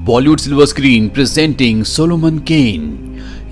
Bollywood silver screen presenting Solomon Kane.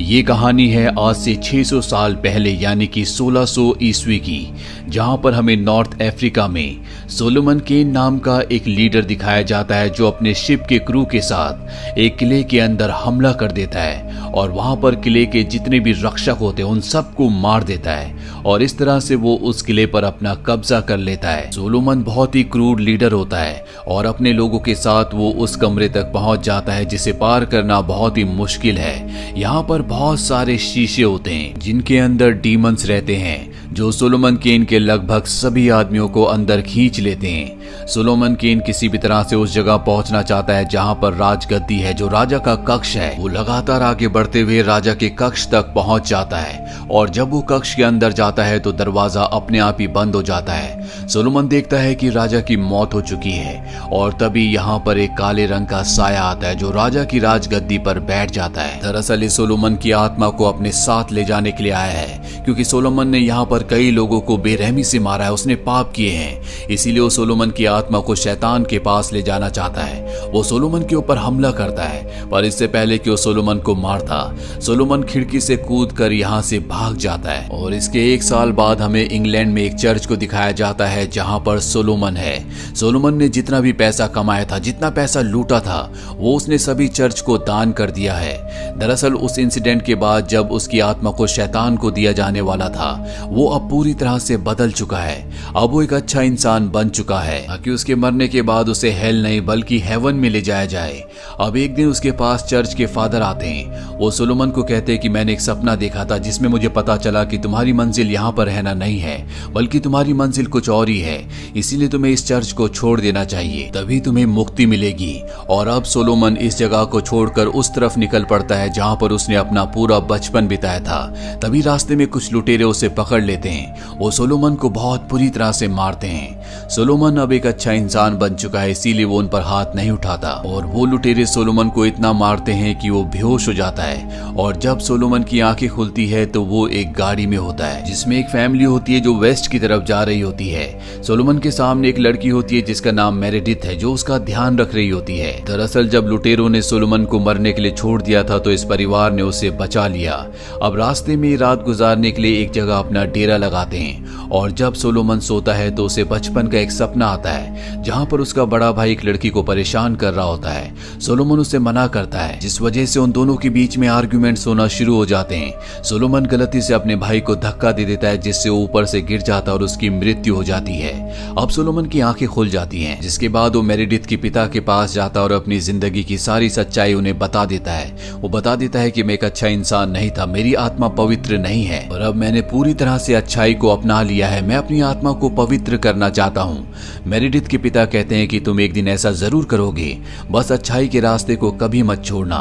ये कहानी है आज से 600 साल पहले यानी कि 1600 ईस्वी की, जहां पर हमें नॉर्थ अफ्रीका में सोलोमन केन नाम का एक लीडर दिखाया जाता है जो अपने शिप के क्रू के साथ एक किले के अंदर हमला कर देता है और वहां पर किले के जितने भी रक्षक होते हैं उन सबको मार देता है और इस तरह से वो उस किले पर अपना कब्जा कर लेता है। सोलोमन बहुत ही क्रूर लीडर होता है और अपने लोगों के साथ वो उस कमरे तक पहुंच जाता है जिसे पार करना बहुत ही मुश्किल है। यहाँ पर बहुत सारे शीशे होते हैं जिनके अंदर डीमंस रहते हैं जो सोलोमन केन के लगभग सभी आदमियों को अंदर खींच लेते हैं। सोलोमन केन किसी भी तरह से उस जगह पहुंचना चाहता है जहां पर राजगद्दी है, जो राजा का कक्ष है। वो लगातार आगे बढ़ते हुए राजा के कक्ष तक पहुंच जाता है और जब वो कक्ष के अंदर जाता है तो दरवाजा अपने आप ही बंद हो जाता है। सोलोमन देखता है कि राजा की मौत हो चुकी है और तभी यहाँ पर एक काले रंग का साया आता है जो राजा की राजगद्दी पर बैठ जाता है। दरअसल इस सोलोमन की आत्मा को अपने साथ ले जाने के लिए आया है क्योंकि सोलोमन ने यहाँ पर कई लोगों को बेरहमी से मारा है, उसने पाप किए हैं। इसीलिए वो सोलोमन की आत्मा को शैतान के पास ले जाना चाहता है। वो सोलोमन के ऊपर हमला करता है पर इससे पहले कि वो सोलोमन को मारता, सोलोमन खिड़की से कूदकर यहाँ से भाग जाता है। और इसके 1 साल बाद हमें इंग्लैंड में एक चर्च को दिखाया जाता है जहाँ पर सोलोमन है। सोलोमन ने जितना भी पैसा कमाया था, जितना पैसा लूटा था, वो उसने सभी चर्च को दान कर दिया है। दरअसल उस इंसिडेंट के बाद जब उसकी आत्मा को शैतान को दिया जाने वाला था, वो अब पूरी तरह से बदल चुका है। अब वो एक अच्छा इंसान बन चुका है ताकि उसके मरने के बाद उसे हेल नहीं बल्कि हेवन में ले जाया जाए। अब एक दिन उसके पास चर्च के फादर आते हैं। वो सोलोमन को कहते हैं कि मैंने एक सपना देखा था जिसमें मुझे पता चला कि तुम्हारी मंजिल यहाँ पर रहना नहीं है बल्कि तुम्हारी मंजिल कुछ और ही है, इसीलिए तुम्हें इस चर्च को छोड़ देना चाहिए, तभी तुम्हें मुक्ति मिलेगी। और अब सोलोमन इस जगह को छोड़कर उस तरफ निकल पड़ता है जहाँ पर उसने अपना पूरा बचपन बिताया था। तभी रास्ते में कुछ लुटेरे उसे पकड़ लेते हैं। वो सोलोमन को बहुत बुरी तरह से मारते हैं। सोलोमन अब एक अच्छा इंसान बन चुका है, इसीलिए वो उन पर हाथ नहीं उठाता और वो लुटेरे सोलोमन को इतना मारते हैं कि वो बेहोश हो जाता है। और जब सोलोमन की आंखें खुलती है तो वो एक गाड़ी में होता है जिसमें एक फैमिली होती है जो वेस्ट की तरफ जा रही होती है। सोलोमन के सामने एक लड़की होती है जिसका नाम मेरेडिथ है जो उसका ध्यान रख रही होती है। दरअसल जब लुटेरों ने सोलोमन को मरने के लिए छोड़ दिया था तो इस परिवार ने उसे बचा लिया। अब रास्ते में रात गुजारने के लिए एक जगह अपना डेरा लगाते हैं और जब सोलोमन सोता है तो उसे बचपन का एक सपना आता है जहां पर उसका बड़ा भाई एक लड़की को परेशान कर रहा होता है। सोलोमन उसे मना करता है जिस वजह से उन दोनों के बीच में आर्गुमेंट्स होना शुरू हो जाते हैं। सोलोमन गलती से अपने भाई को धक्का दे देता है जिससे वो ऊपर से गिर जाता है और उसकी मृत्यु हो जाती है। अब सोलोमन की आंखें खुल जाती हैं जिसके बाद वो मेरेडिथ के पिता के पास जाता है और अपनी जिंदगी की सारी सच्चाई उन्हें बता देता है। वो बता देता है कि मैं एक अच्छा इंसान नहीं था, मेरी आत्मा पवित्र नहीं है और अब मैंने पूरी तरह से अच्छाई को अपना लिया है, मैं अपनी आत्मा को पवित्र करना चाहता हूँ। मेरेडिथ के पिता कहते हैं कि तुम एक दिन ऐसा जरूर करोगे, बस अच्छाई के रास्ते को कभी मत छोड़ना।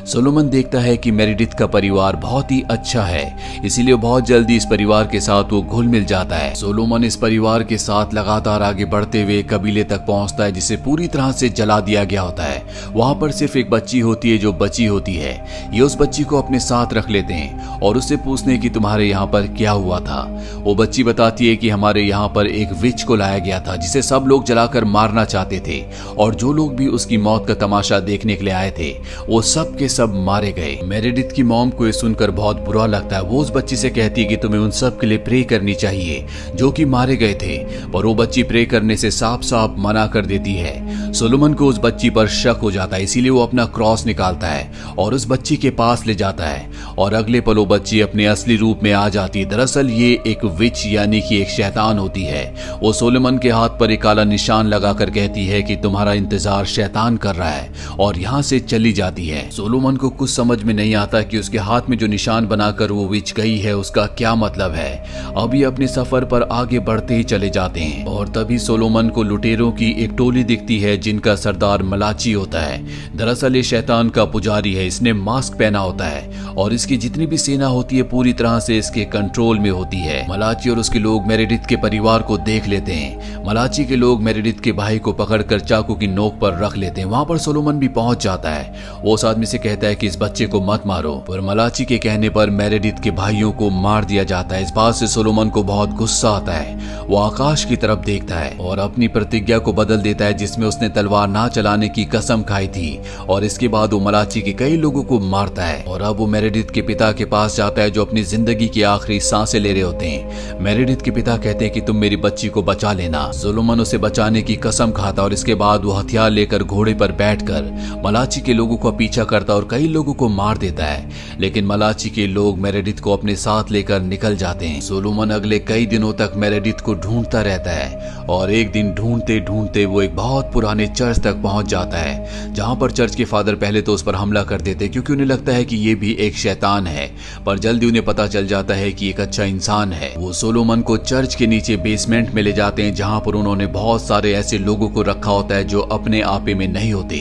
सोलोमन देखता है कि मेरेडिथ का परिवार बहुत ही अच्छा है, इसीलिए बहुत जल्दी इस परिवार के साथ वो घुल मिल जाता है। सोलोमन इस परिवार के साथ लगातार आगे बढ़ते हुए कबीले तक पहुंचता है जिसे पूरी तरह से जला दिया गया होता है। वहां पर सिर्फ एक बच्ची होती है जो बची होती है। ये उस बच्ची को अपने साथ रख लेते हैं और उससे पूछते हैं कि तुम्हारे यहाँ पर क्या हुआ था। वो बच्ची बताती है कि हमारे यहाँ पर एक विच को लाया गया था जिसे सब लोग जलाकर मारना चाहते थे और जो लोग भी उसकी मौत का तमाशा देखने के लिए आए थे वो सब के सब मारे गए। मेरेडिथ की मॉम को सुनकर बहुत बुरा लगता है। वो उस बच्ची से कहती है कि तुम्हें उन सब के लिए प्रे करनी चाहिए जो कि मारे गए थे, पर वो बच्ची प्रे करने से साफ साफ मना कर देती है। सोलोमन को उस बच्ची पर शक हो जाता है, इसीलिए वो अपना क्रॉस निकालता है और उस बच्ची के पास ले जाता है और अगले पल वो बच्ची अपने असली रूप में आ जाती है। दरअसल ये एक विच यानी कि एक शैतान होती है। वो सोलोमन के हाथ पर एक काला निशान लगाकर कहती है कि तुम्हारा इंतजार शैतान कर रहा है और यहाँ से चली जाती है। सोलोमन को कुछ समझ में नहीं आता कि उसके हाथ में जो निशान बनाकर वो विच गई है उसका क्या मतलब है। अब ये अपने सफर पर आगे बढ़ते ही चले जाते हैं और तभी सोलोमन को लुटेरों की एक टोली दिखती है जिनका सरदार मलाची होता है। दरअसल ये शैतान का पुजारी है, इसने मास्क पहना होता है और इसकी जितनी भी सेना होती है पूरी तरह से इसके कंट्रोल में होती है। मलाची और उसके लोग मेरेडिथ के परिवार को देख लेते हैं। मलाची के लोग मेरेडिथ के भाई को पकड़कर चाकू की नोक पर रख लेते हैं। वहां पर सोलोमन भी पहुंच जाता है। वो उस आदमी से कहता है कि इस बच्चे को मत मारो, पर मलाची के कहने पर मेरेडिथ के भाइयों को मार दिया जाता है। इस बात से सोलोमन को बहुत गुस्सा आता है। वो आकाश की तरफ देखता है और अपनी प्रतिज्ञा को बदल देता है जिसमें उसने तलवार ना चलाने की कसम खाई थी, और इसके बाद वो मलाची के कई लोगों को मारता है। और अब वो मेरेडिथ के पिता के पास जाता है जो अपनी जिंदगी की आखिरी सांसें ले रहे होते हैं। मेरेडिथ के पिता कहते हैं कि तुम मेरी बच्ची को बचा लेना। सोलोमन उसे बचाने की कसम खाता और इसके बाद वो हथियार लेकर घोड़े पर बैठकर मलाची के लोगों का पीछा करता और कई लोगों को मार देता है। लेकिन मलाची के लोग मेरेडिथ को अपने साथ लेकर निकल जाते हैं। सोलोमन अगले कई दिनों तक मेरेडिथ को ढूंढता रहता है और एक दिन ढूंढते ढूंढते वो एक बहुत पुराने चर्च तक पहुंच जाता है, जहां पर चर्च के फादर पहले तो उस पर हमला कर देते क्योंकि उन्हें लगता है कि ये भी एक शैतान है, पर जल्दी उन्हें पता चल जाता है कि एक अच्छा इंसान है। वो सोलोमन को चर्च के नीचे बेसमेंट में ले जाते हैं जहां पर उन्होंने बहुत सारे ऐसे लोगों को रखा होता है जो अपने आपे में नहीं होते।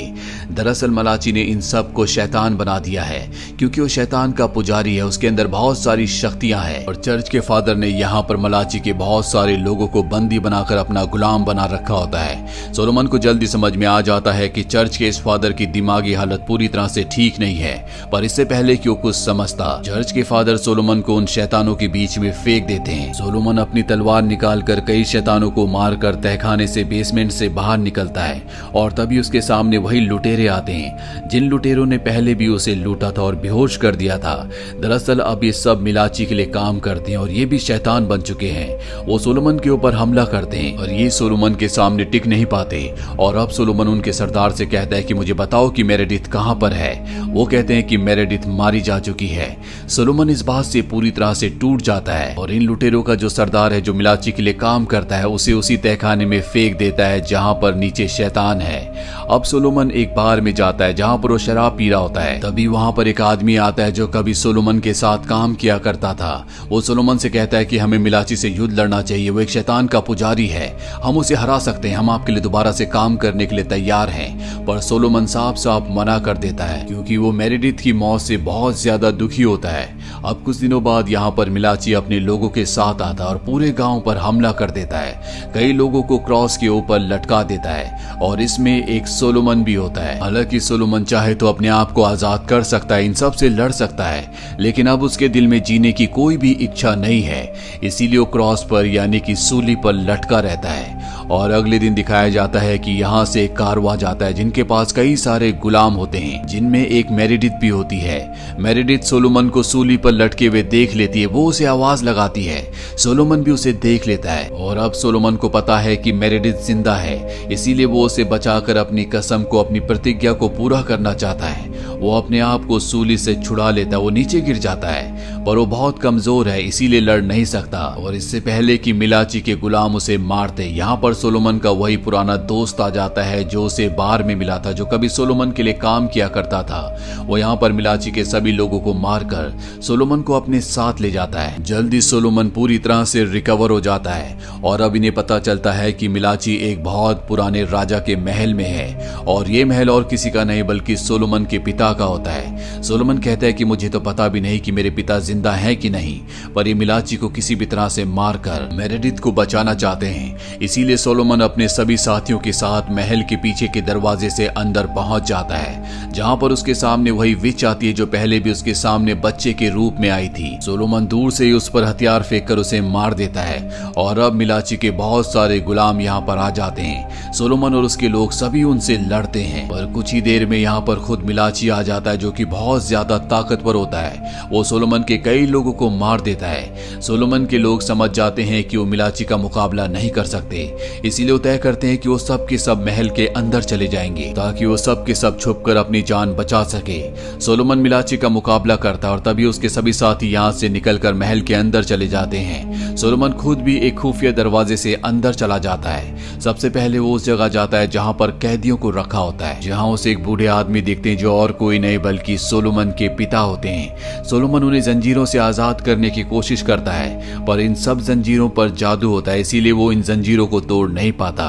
दरअसल मलाची ने इन सब को शैतान बना दिया है क्योंकि वो शैतान का पुजारी है, उसके अंदर बहुत सारी शक्तियां हैं और चर्च के फादर ने यहाँ पर मलाची के बहुत सारे लोगों को बंदी बनाकर अपना गुलाम बना रखा होता है। सोलोमन को जल्दी समझ में आ जाता है कि चर्च के इस फादर की दिमागी हालत पूरी तरह से ठीक नहीं है, पर इससे पहले कि वो कुछ समझता चर्च के फादर सोलोमन को उन शैतानों के बीच में फेंक देते हैं। सोलोमन अपनी तलवार निकालकर कई शैतानों को मारकर तहखाने से बेसमेंट से बाहर निकलता है और तभी उसके सामने वही लुटेरे आते हैं जिन लुटेरों ने पहले भी उसे लूटा था और बेहोश कर दिया था। दरअसल अब ये सब मिलाची के लिए काम करते हैं और ये भी शैतान बन चुके हैं। वो सोलोमन के ऊपर हमला करते हैं और ये सोलोमन के सामने टिक नहीं पाते और अब सोलोमन उनके सरदार से कहता है कि मुझे बताओ कि मेरेडिथ कहां पर है। वो कहते हैं कि मेरेडिथ मारी जा चुकी है। सोलोमन इस बात से पूरी तरह से टूट जाता है और इन लुटेरों का जो सरदार है जो मिलाची के लिए काम करता है उसे उसी तहखाने में फेंक देता है जहां पर नीचे शैतान है। अब सोलोमन एक बार में जाता है जहां पर वो शराब पी रहा होता है। तभी वहां पर एक आदमी आता है जो कभी सोलोमन के साथ काम किया करता था। वो सोलोमन से कहता है कि हमें मिलाची से युद्ध लड़ना चाहिए, वो एक शैतान का पुजारी है, हम उसे हरा सकते हैं, हम आपके लिए दोबारा से काम करने के लिए तैयार हैं। पर सोलोमन साफ साफ मना कर देता है क्योंकि वो मेरेडिथ की मौत से बहुत ज्यादा दुखी होता है। अब कुछ दिनों बाद यहाँ पर मिलाची अपने लोगों के साथ आता है और पूरे गांव पर हमला कर देता है। कई लोगों को क्रॉस के ऊपर लटका देता है और इसमें एक सोलोमन भी होता है। हालांकि सोलोमन चाहे तो अपने आप को आजाद कर सकता है, इन सब से लड़ सकता है, लेकिन अब उसके दिल में जीने की कोई भी इच्छा नहीं है, इसीलिए वो क्रॉस पर यानी कि सूली पर लटका रहता है। और अगले दिन दिखाया जाता है कि यहाँ से एक कारवां जाता है जिनके पास कई सारे गुलाम होते हैं जिनमें एक मेरेडिथ भी होती है। मेरेडिथ सोलोमन को सूली पर लटके हुए देख लेती है, वो उसे आवाज लगाती है। सोलोमन भी उसे देख लेता है और अब सोलोमन को पता है कि मेरेडिथ जिंदा है, इसीलिए वो उसे बचाकर अपनी कसम को, अपनी प्रतिज्ञा को पूरा करना चाहता है। वो अपने आप को सूली से छुड़ा लेता है, वो नीचे गिर जाता है, पर वो बहुत कमजोर है इसीलिए लड़ नहीं सकता। और इससे पहले कि मिलाची के गुलाम उसे मारते, यहाँ पर सोलोमन का वही पुराना दोस्त आ जाता है जो उसे बार में मिला था, जो कभी सोलोमन के लिए काम किया करता था। वो यहाँ पर मिलाची के सभी लोगों को मारकर सोलोमन को अपने साथ ले जाता है। जल्दी सोलोमन पूरी तरह से रिकवर हो जाता है और अब इन्हें पता चलता है कि मिलाची एक बहुत पुराने राजा के महल में है और ये महल और किसी का नहीं बल्कि सोलोमन के पिता का होता है। सोलोमन कहता है कि मुझे तो पता भी नहीं कि मेरे पिता जिंदा हैं कि नहीं, पर ये मिलाची को किसी भी तरह से मारकर मेरेडिथ को बचाना चाहते हैं। इसीलिए सोलोमन अपने सभी साथियों के साथ महल के पीछे के दरवाजे से अंदर पहुंच जाता है, जहां पर उसके सामने वही विच आती है जो पहले भी उसके सामने बच्चे के रूप में आई थी। सोलोमन दूर से ही उस पर हथियार फेंककर उसे मार देता है और अब मिलाची के बहुत सारे गुलाम यहाँ पर आ जाते हैं। सोलोमन और उसके लोग सभी उनसे लड़ते हैं, पर कुछ ही देर में यहाँ पर खुद मिलाची आ जाता है जो कि बहुत ज्यादा ताकतवर होता है। वो सोलोमन के कई लोगों को मार देता है। सोलोमन के लोग समझ जाते हैं कि वो मिलाची का मुकाबला नहीं कर सकते, इसीलिए वो तय करते हैं कि वो सब के सब महल के अंदर चले जाएंगे ताकि वो सब के सब छुपकर अपनी जान बचा सके। सोलोमन मिलाची का मुकाबला करता है और तभी उसके सभी साथी यहाँ से निकलकर महल के अंदर चले जाते हैं। सोलोमन खुद भी एक खुफिया दरवाजे से अंदर चला जाता है। सबसे पहले वो उस जगह जाता है जहाँ पर कैदियों को रखा होता है, जहाँ उसे एक बूढ़े आदमी दिखते हैं जो और कोई नहीं बल्कि सोलोमन के पिता होते हैं। सोलोमन उन्हें जंजीरों से आजाद करने की कोशिश करता है, पर इन सब जंजीरों पर जादू होता है, इसीलिए वो इन जंजीरों को तोड़ नहीं पाता।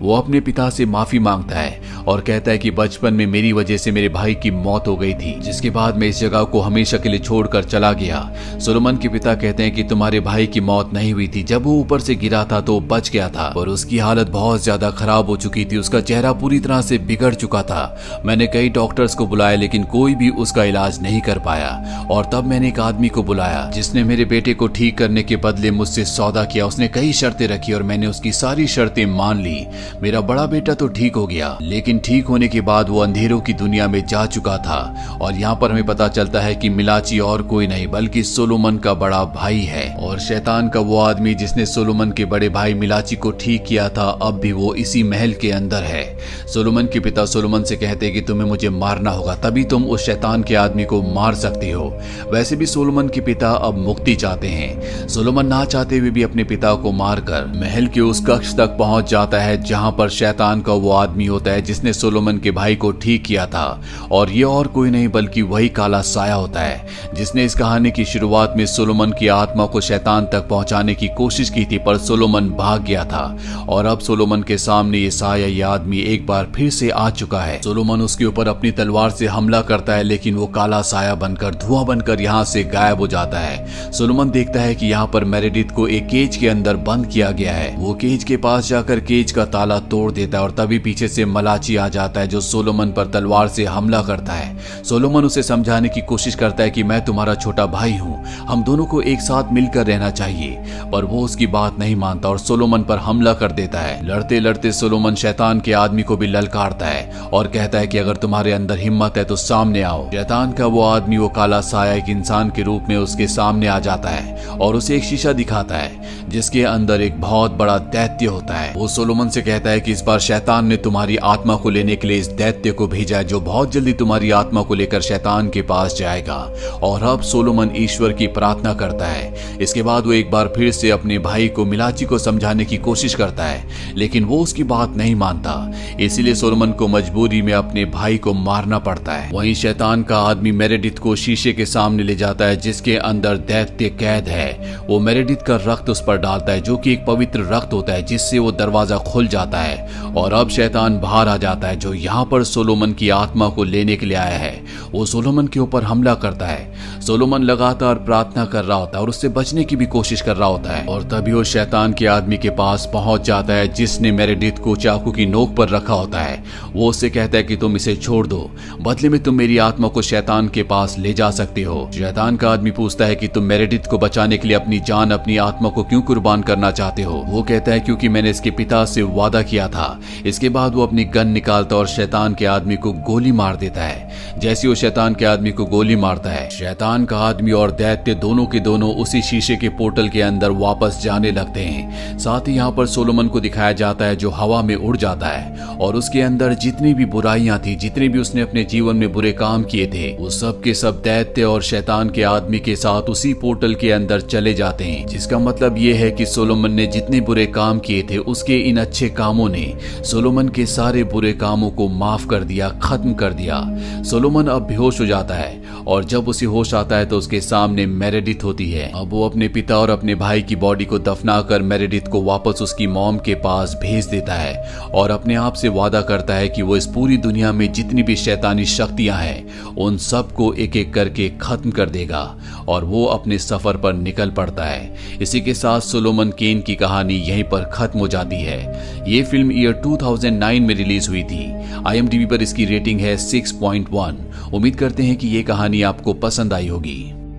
वो अपने पिता से माफी मांगता है और कहता है कि बचपन में मेरी वजह से मेरे भाई की मौत हो गई थी, जिसके बाद मैं इस जगह को हमेशा के लिए छोड़कर चला गया। सोलोमन के पिता कहते हैं कि तुम्हारे भाई की मौत नहीं हुई थी, जब वो ऊपर से गिरा था तो बच गया था, और उसकी हालत बहुत ज्यादा खराब हो चुकी थी, उसका चेहरा पूरी तरह से बिगड़ चुका था। मैंने कई डॉक्टर्स को बुलाया लेकिन कोई भी उसका इलाज नहीं कर पाया, और तब मैंने एक आदमी को बुलाया जिसने मेरे बेटे को ठीक करने के बदले मुझसे सौदा किया। उसने कई शर्तें रखी और मैंने उसकी सारी शर्तें मान ली। मेरा बड़ा बेटा तो ठीक हो गया, लेकिन ठीक होने के बाद वो अंधेरों की दुनिया में जा चुका था। और यहाँ पर हमें पता चलता है कि मिलाची और कोई नहीं बल्कि सोलोमन का बड़ा भाई है, और शैतान का वो आदमी जिसने सोलोमन के बड़े भाई मिलाची को ठीक किया था, अब भी वो इसी महल के अंदर है। सोलोमन के पिता सोलोमन से कहते हैं कि तुम्हें मुझे मारना होगा, तभी तुम उस शैतान के आदमी को मार सकती हो। वैसे भी सोलोमन के पिता अब मुक्ति चाहते हैं। सोलोमन ना चाहते हुए भी अपने पिता को मारकर महल के उस कक्ष तक पहुंच जाता है जहां पर शैतान का वो आदमी होता है जिसने सोलोमन के भाई को ठीक किया था, और ये और कोई नहीं बल्कि वही काला साया होता है जिसने इस कहानी की शुरुआत में सोलोमन की आत्मा को शैतान तक पहुंचाने की कोशिश की थी, पर सोलोमन भाग गया था। और अब सोलोमन के सामने ये साया, ये आदमी एक बार फिर से आ चुका है। सोलोमन उसके ऊपर अपनी तलवार से हमला करता है, लेकिन वो काला साया बनकर, धुआं बनकर यहाँ से गायब हो जाता है। सोलोमन देखता है कि यहाँ पर मेरेडिथ को एक केज के अंदर बंद किया गया है। वो केज के पास जाकर केज का ताला तोड़ देता है, और तभी पीछे से मलाची आ जाता है जो सोलोमन पर तलवार से हमला करता है। सोलोमन उसे समझाने की कोशिश करता है कि मैं तुम्हारा छोटा भाई हूँ, हम दोनों को एक साथ मिलकर रहना चाहिए, पर वो उसकी बात नहीं मानता और सोलोमन पर हमला कर देता है। लड़ते लड़ते सोलोमन शैतान के आदमी को भी ललकारता है और कहता है कि अगर तुम्हारे अंदर हिम्मत है तो सामने आओ। शैतान का वो आदमी, वो काला साया, एक इंसान के रूप में उसके सामने आ जाता है और उसे एक शीशा दिखाता है जिसके अंदर एक बहुत बड़ा दैत्य होता है। वो सोलोमन से कहता है कि इस बार शैतान ने तुम्हारी आत्मा को लेने के लिए इस दैत्य को भेजा है, जो बहुत जल्दी तुम्हारी आत्मा को लेकर शैतान के पास जाएगा। और अब सोलोमन ईश्वर की प्रार्थना करता है। इसके बाद वो एक बार फिर से अपने भाई को मिलाची को समझाने की कोशिश करता है, लेकिन वो उसकी बात नहीं मानता। इसीलिए सोलोमन को मजबूरी में अपने भाई को मारना पड़ता है। वहीं शैतान का आदमी मेरेडिथ को शीशे के सामने ले जाता है जिसके अंदर दैत्य कैद है। वो मेरेडिथ का रक्त उस पर डालता है जो कि एक पवित्र रक्त होता है, जिससे वो दरवाजा खुल जाता है और अब शैतान बाहर आ जाता है जो यहाँ पर सोलोमन की आत्मा को लेने के लिए आया है। वो सोलोमन के ऊपर हमला करता है। सोलोमन लगातार प्रार्थना कर रहा होता है और उससे बचने की भी कोशिश कर रहा होता है, और तभी वो शैतान के आदमी के पास पहुंच जाता है जिसने मेरेडिथ को चाकू की नोक पर रखा होता है। वो उससे कहता है कि तुम इसे छोड़ दो, बदले में तुम मेरी आत्मा को शैतान के पास ले जा सकते हो। शैतान का आदमी पूछता है कि तुम मेरेडिथ को बचाने के लिए अपनी जान, अपनी आत्मा को क्यों कुर्बान करना चाहते हो? वो कहता है क्योंकि मैंने इसके पिता से वादा किया था। इसके बाद वो अपनी गन निकालता और शैतान के आदमी को गोली मार देता है। जैसे वो शैतान के आदमी को गोली मारता है, शैतान का आदमी और दैत्य दोनों के दोनों उसी शीशे के पोर्टल के अंदर वापस जाने लगते हैं। साथ ही यहाँ पर सोलोमन को दिखाया जाता है जो हवा में उड़ जाता है और उसके अंदर जितनी भी बुराइयां थी, जितने भी उसने अपने जीवन में बुरे काम किए थे, वो सब के सब दैत्य और शैतान के आदमी के साथ उसी पोर्टल के अंदर चले जाते हैं। जिसका मतलब ये है कि सोलोमन ने जितने बुरे काम किए थे, उसके इन अच्छे कामों ने सोलोमन के सारे बुरे कामों को माफ कर दिया, खत्म कर दिया। सोलोमन अब बेहोश हो जाता है और जब उसे होश आता है तो उसके सामने मेरेडिथ होती है। अब वो अपने पिता और अपने भाई की बॉडी को दफनाकर मेरेडिथ को वापस उसकी मॉम के पास भेज देता है और अपने आप से वादा करता है कि वो इस पूरी दुनिया में जितनी भी शैतानी शक्तियां हैं उन सबको एक एक करके खत्म कर देगा, और वो अपने सफर पर निकल पड़ता है। इसी के साथ सोलोमन केन की कहानी यहीं पर खत्म हो जाती है। ये फिल्म ईयर 2009 में रिलीज हुई थी। IMDb पर इसकी रेटिंग है 6.1। उम्मीद करते हैं कि ये कहानी आपको पसंद आई होगी।